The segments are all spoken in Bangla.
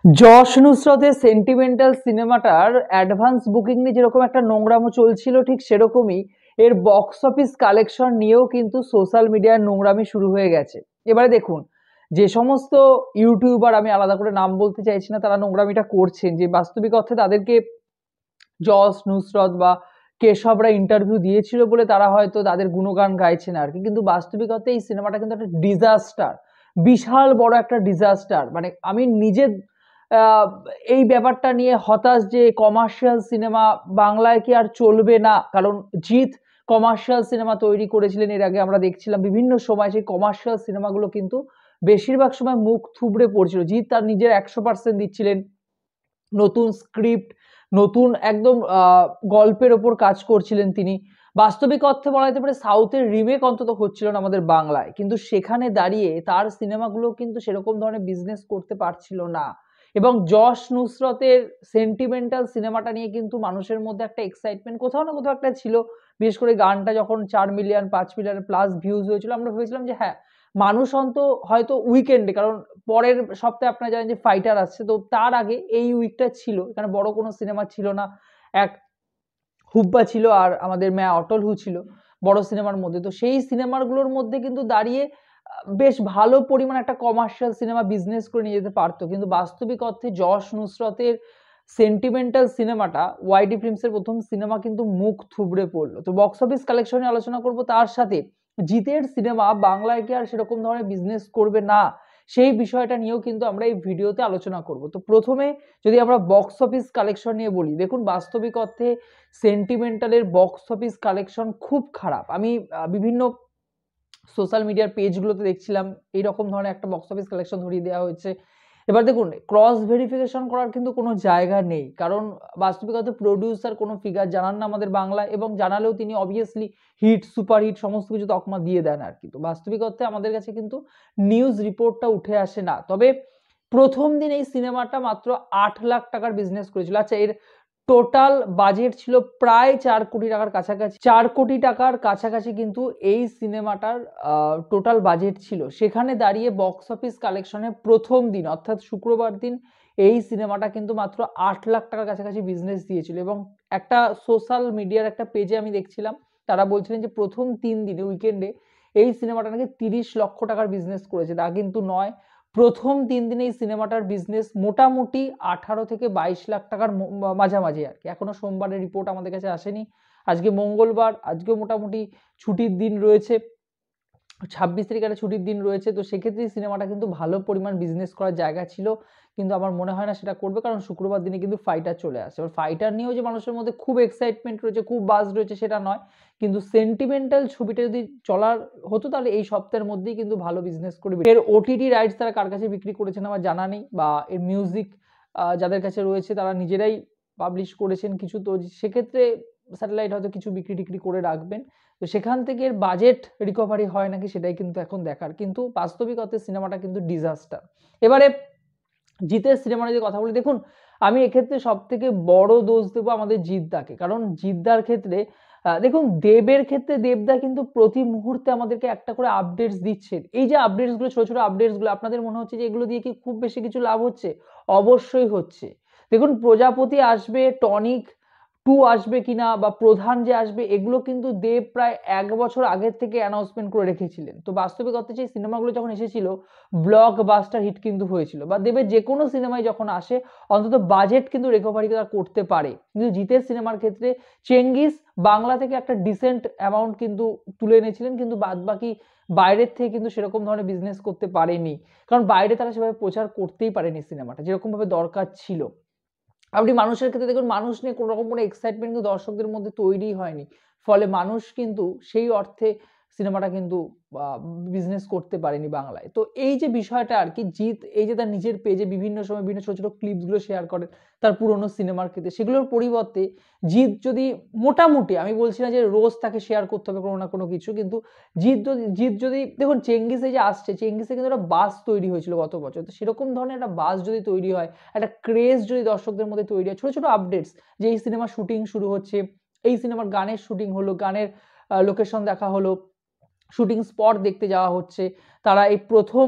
যশ নুসরতের সেন্টিমেন্টাল সিনেমাটার অ্যাডভান্স বুকিং নিয়ে যেরকম একটা নোংরামো চলছিল, ঠিক সেরকমই এর বক্স অফিস কালেকশন নিয়েও কিন্তু সোশ্যাল মিডিয়ার নোংরামি শুরু হয়ে গেছে। এবারে দেখুন, যে সমস্ত ইউটিউবার, আমি আলাদা করে নাম বলতে চাইছি না, তারা নোংরামিটা করছেন, যে বাস্তবিক অর্থে তাদেরকে যশ নুসরত বা কেশবরা ইন্টারভিউ দিয়েছিল বলে তারা হয়তো তাদের গুণগান গাইছেন আর কি, কিন্তু বাস্তবিক অর্থে এই সিনেমাটা কিন্তু একটা ডিজাস্টার, বিশাল বড় একটা ডিজাস্টার। মানে আমি নিজে আহ, এই ব্যাপারটা নিয়ে হতাশ যে কমার্শিয়াল সিনেমা বাংলায় কি আর চলবে না। কারণ জিৎ কমার্শিয়াল সিনেমা তৈরি করেছিলেন এর আগে, আমরা দেখছিলাম বিভিন্ন সময় সেই কমার্শিয়াল সিনেমাগুলো কিন্তু বেশিরভাগ সময় মুখ থুবড়ে পড়ছিল। জিৎ তার নিজের 100% দিচ্ছিলেন, নতুন স্ক্রিপ্ট, নতুন একদম গল্পের ওপর কাজ করছিলেন তিনি। বাস্তবিক অর্থে বলা যেতে পারে সাউথের রিমেক অন্তত হচ্ছিল না আমাদের বাংলায়, কিন্তু সেখানে দাঁড়িয়ে তার সিনেমাগুলো কিন্তু সেরকম ধরনের বিজনেস করতে পারছিল না। এবং যশ নুসরতের সেন্টিমেন্টাল সিনেমাটা নিয়ে কিন্তু মানুষের মধ্যে একটা এক্সাইটমেন্ট কোথাও না কোথাও একটা ছিল। বিশেষ করে গানটা যখন 4 মিলিয়ন 5 মিলিয়ন প্লাস ভিউজ হয়েছিল, আমরা ভেবেছিলাম যে হ্যাঁ, মানুষ অন্ত হয়তো উইকেন্ডে, কারণ পরের সপ্তাহে আপনারা জানেন যে ফাইটার আসছে, তো তার আগে এই উইকটা ছিল, এখানে বড় কোনো সিনেমা ছিল না। এক হুব্বা ছিল আর আমাদের ম্যা অটল হু ছিল বড় সিনেমার মধ্যে। তো সেই সিনেমাগুলোর মধ্যে কিন্তু দাঁড়িয়ে বেশ ভালো পরিমাণ একটা কমার্শিয়াল সিনেমা বিজনেস করে নিয়ে যেতে পারতো, কিন্তু বাস্তবিক অর্থে যশ নুসরতের সেন্টিমেন্টাল সিনেমাটা ওয়াইডি ফিল্মসের প্রথম সিনেমা কিন্তু মুখ থুবড়ে পড়লো। তো বক্স অফিস কালেকশনে আলোচনা করব, তার সাথে জিতের সিনেমা বাংলায় কি আর সেরকম ধরনের বিজনেস করবে না, সেই বিষয়টা নিয়েও কিন্তু আমরা এই ভিডিওতে আলোচনা করব। তো প্রথমে যদি আমরা বক্স অফিস কালেকশন নিয়ে বলি, দেখুন বাস্তবিক অর্থে সেন্টিমেন্টালের বক্স অফিস কালেকশন খুব খারাপ। আমি বিভিন্ন সোশ্যাল মিডিয়ার পেজগুলোতে দেখছিলাম এইরকম ধরনের একটা বক্স অফিস কালেকশন ধরিয়ে দেওয়া হয়েছে। এবার দেখুন, ক্রস ভেরিফিকেশন করার কিন্তু কোনো জায়গা নেই, কারণ বাস্তবিক অর্থে প্রডিউসার কোনো ফিগার জানান না আমাদের বাংলায়, এবং জানালেও তিনি অবভিয়াসলি হিট সুপার হিট সমস্ত কিছু তকমা দিয়ে দেন আর কি। তো বাস্তবিক অর্থে আমাদের কাছে কিন্তু নিউজ রিপোর্টটা উঠে আসে না। তবে প্রথম দিন এই সিনেমাটা মাত্র 8 লাখ টাকার বিজনেস করেছিল। আচ্ছা, এর টোটাল বাজেট ছিল প্রায় 4 কোটি টাকার কাছাকাছি, 4 কোটি টাকার কাছাকাছি কিন্তু এই সিনেমাটার টোটাল বাজেট ছিল। সেখানে দাঁড়িয়ে বক্স অফিস কালেকশনে প্রথম দিন অর্থাৎ শুক্রবার দিন এই সিনেমাটা কিন্তু মাত্র 8 লাখ টাকার কাছাকাছি বিজনেস দিয়েছিল। এবং একটা সোশ্যাল মিডিয়ার একটা পেজে আমি দেখছিলাম, তারা বলছিলেন যে প্রথম 3 দিনে উইকেন্ডে এই সিনেমাটা নাকি 30 লক্ষ টাকার বিজনেস করেছে। তা কিন্তু নয়, প্রথম 3 দিনে এই সিনেমাটার বিজনেস মোটামুটি 18 থেকে 22 লাখ টাকার মাঝামাঝি আর কি। এখনো সোমবারের রিপোর্ট আমাদের কাছে আসেনি, আজকে মঙ্গলবার, আজকেও মোটামুটি ছুটির দিন রয়েছে, 26 তারিখ একটা ছুটির দিন রয়েছে। তো সেক্ষেত্রে সিনেমাটা কিন্তু ভালো পরিমাণ বিজনেস করার জায়গা ছিল, কিন্তু আমার মনে হয় না সেটা করবে, কারণ শুক্রবার দিনে কিন্তু ফাইটার চলে আসে। এবার ফাইটার নিয়েও যে মানুষের মধ্যে খুব এক্সাইটমেন্ট রয়েছে, খুব বাজ রয়েছে সেটা নয়, কিন্তু সেন্টিমেন্টাল ছবিটা যদি চলার হতো তাহলে এই সপ্তাহের মধ্যেই কিন্তু ভালো বিজনেস করবে। এর ওটিটি রাইটস তারা কার কাছে বিক্রি করেছেন আমার জানা নেই, বা এর মিউজিক যাদের কাছে রয়েছে তারা নিজেরাই পাবলিশ করেছেন কিছু, তো সেক্ষেত্রে স্যাটেলাইট হয়তো কিছু বিক্রি টিক্রি করে রাখবেন। তো সেখান থেকে এর বাজেট রিকভারি হয় নাকি সেটাই কিন্তু এখন দেখার, কিন্তু বাস্তবিক অর্থে সিনেমাটা কিন্তু ডিজাস্টার। এবারে জিতের সিনেমার যদি কথা বলি, দেখুন আমি এক্ষেত্রে সব থেকে বড় দোষ দেবো আমাদের জিদ্দাকে, কারণ জিদ্দার ক্ষেত্রে দেখুন দেবের ক্ষেত্রে দেবদা কিন্তু প্রতি মুহূর্তে আমাদেরকে একটা করে আপডেটস দিচ্ছেন। এই যে আপডেটস গুলো, ছোট ছোট আপডেটস গুলো, আপনাদের মনে হচ্ছে যে এগুলো দিয়ে কি খুব বেশি কিছু লাভ হচ্ছে? অবশ্যই হচ্ছে। দেখুন প্রজাপতি আসবে, টনিক 2 আসবে কিনা, বা প্রধান যে আসবে, এগুলো কিন্তু দেব প্রায় 1 বছর আগের থেকে অ্যানাউন্সমেন্ট করে রেখেছিলেন। তো বাস্তবিক অর্থে সেই সিনেমাগুলো যখন এসেছিল ব্লকবাস্টার হিট কিন্তু হয়েছিল, বা দেবের যে কোনো সিনেমায় যখন আসে অন্তত বাজেট কিন্তু রিকভারি করতে পারে। কিন্তু জিতের সিনেমার ক্ষেত্রে চেঙ্গিস বাংলা থেকে একটা ডিসেন্ট অ্যামাউন্ট কিন্তু তুলে এনেছিলেন, কিন্তু বাদ বাকি বাইরের থেকে কিন্তু সেরকম ধরনের বিজনেস করতে পারেনি, কারণ বাইরে তারা সেভাবে প্রচার করতেই পারেনি সিনেমাটা যেরকম ভাবে দরকার ছিল। আপনি মানুষের ক্ষেত্রে দেখুন, মানুষ নিয়ে কোনো রকম কোনো এক্সাইটমেন্ট কিন্তু দর্শকদের মধ্যে তৈরি হয়নি, ফলে মানুষ কিন্তু সেই অর্থে সিনেমাটা কিন্তু বিজনেস করতে পারেনি বাংলায়। তো এই যে বিষয়টা আর কি, জিৎ এই যে তার নিজের পেজে বিভিন্ন সময় বিভিন্ন ছোট ছোট ক্লিপসগুলো শেয়ার করেন তার পুরনো সিনেমার ক্ষেত্রে, সেগুলোর পরিবর্তে জিৎ যদি মোটামুটি, আমি বলছি না যে রোজ তাকে শেয়ার করতে হবে কোনো না কোনো কিছু, কিন্তু জিৎ যদি দেখুন চেঙ্গিসে যে আসছে, চেঙ্গিসে কিন্তু একটা বাস তৈরি হয়েছিল গত বছর, তো সেরকম ধরনের একটা বাস যদি তৈরি হয়, একটা ক্রেজ যদি দর্শকদের মধ্যে তৈরি হয়, ছোট ছোট আপডেটস, যে এই সিনেমার শুটিং শুরু হচ্ছে, এই সিনেমার গানের শুটিং হলো, গানের লোকেশন দেখা হলো, শুটিং স্পট দেখতে যাওয়া হচ্ছে, তারা এই প্রথম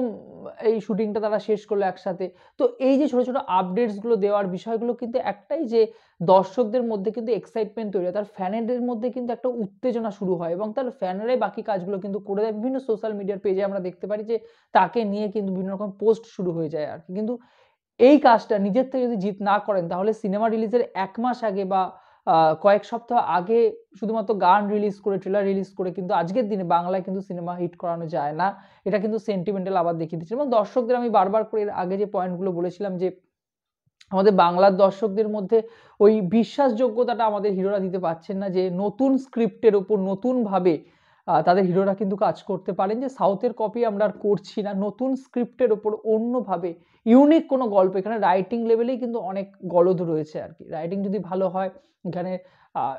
এই শুটিংটা তারা শেষ করলো একসাথে। তো এই যে ছোট, ছোট আপডেটসগুলো দেওয়ার বিষয়গুলো কিন্তু একটাই যে দর্শকদের মধ্যে কিন্তু এক্সাইটমেন্ট তৈরি হয়। তার ফ্যানেদের মধ্যে কিন্তু একটা উত্তেজনা শুরু হয় এবং তার ফ্যানেরাই বাকি কাজগুলো কিন্তু করে দেয়। বিভিন্ন সোশ্যাল মিডিয়ার পেজে আমরা দেখতে পারি যে তাকে নিয়ে কিন্তু বিভিন্ন রকম পোস্ট শুরু হয়ে যায় আরকি। কিন্তু এই কাজটা নিজের থেকে যদি জিত না করেন তাহলে সিনেমা রিলিজের ১ মাস আগে বা কয়েক সপ্তাহ আগে শুধুমাত্র গান রিলিজ করে, ট্রেলার রিলিজ করে কিন্তু আজকের দিনে বাংলায় কিন্তু সিনেমা হিট করানো যায় না। এটা কিন্তু সেন্টিমেন্টাল আবার দেখিয়ে দিচ্ছে এবং দর্শকদের আমি বারবার করে এর আগে যে পয়েন্টগুলো বলেছিলাম যে আমাদের বাংলার দর্শকদের মধ্যে ওই বিশ্বাসযোগ্যতাটা আমাদের হিরোরা দিতে পারছেন না যে নতুন স্ক্রিপ্টের উপর নতুনভাবে তাদের হিরোরা কিন্তু কাজ করতে পারেন যে সাউথের কপি আমরা আর করছি না। নতুন স্ক্রিপ্টের উপর অন্যভাবে ইউনিক কোনো গল্প এখানে রাইটিং লেভেলেই কিন্তু অনেক গলদ রয়েছে আরকি। রাইটিং যদি ভালো হয়, এখানে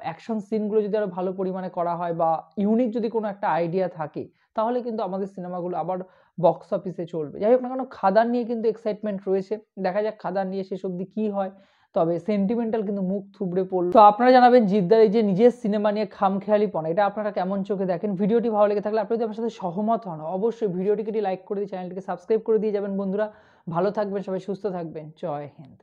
অ্যাকশন সিনগুলো যদি আরো ভালো পরিমাণে করা হয় বা ইউনিক যদি কোনো একটা আইডিয়া থাকে, তাহলে কিন্তু আমাদের সিনেমাগুলো আবার বক্স অফিসে চলবে। যাই হোক না কেন খাদান নিয়ে কিন্তু এক্সাইটমেন্ট রয়েছে। দেখা যাক খাদান নিয়ে শেষ অবধি কি হয়। তবে সেন্টিমেন্টাল কিন্তু মুখ থুবড়ে পড়ল। তো আপনারা জানাবেন জিদ্দার এই যে নিজের সিনেমা নিয়ে খামখেয়ালিপনা এটা আপনারা কেমন চোখে দেখেন? ভিডিওটি ভালো লেগে থাকলে আপনি যদি আমার সাথে সহমত হন, অবশ্যই ভিডিওটিকে একটি লাইক করে দিয়ে চ্যানেলটিকে সাবস্ক্রাইব করে দিয়ে যাবেন বন্ধুরা। ভালো থাকবেন, সবাই সুস্থ থাকবেন। জয় হিন্দ।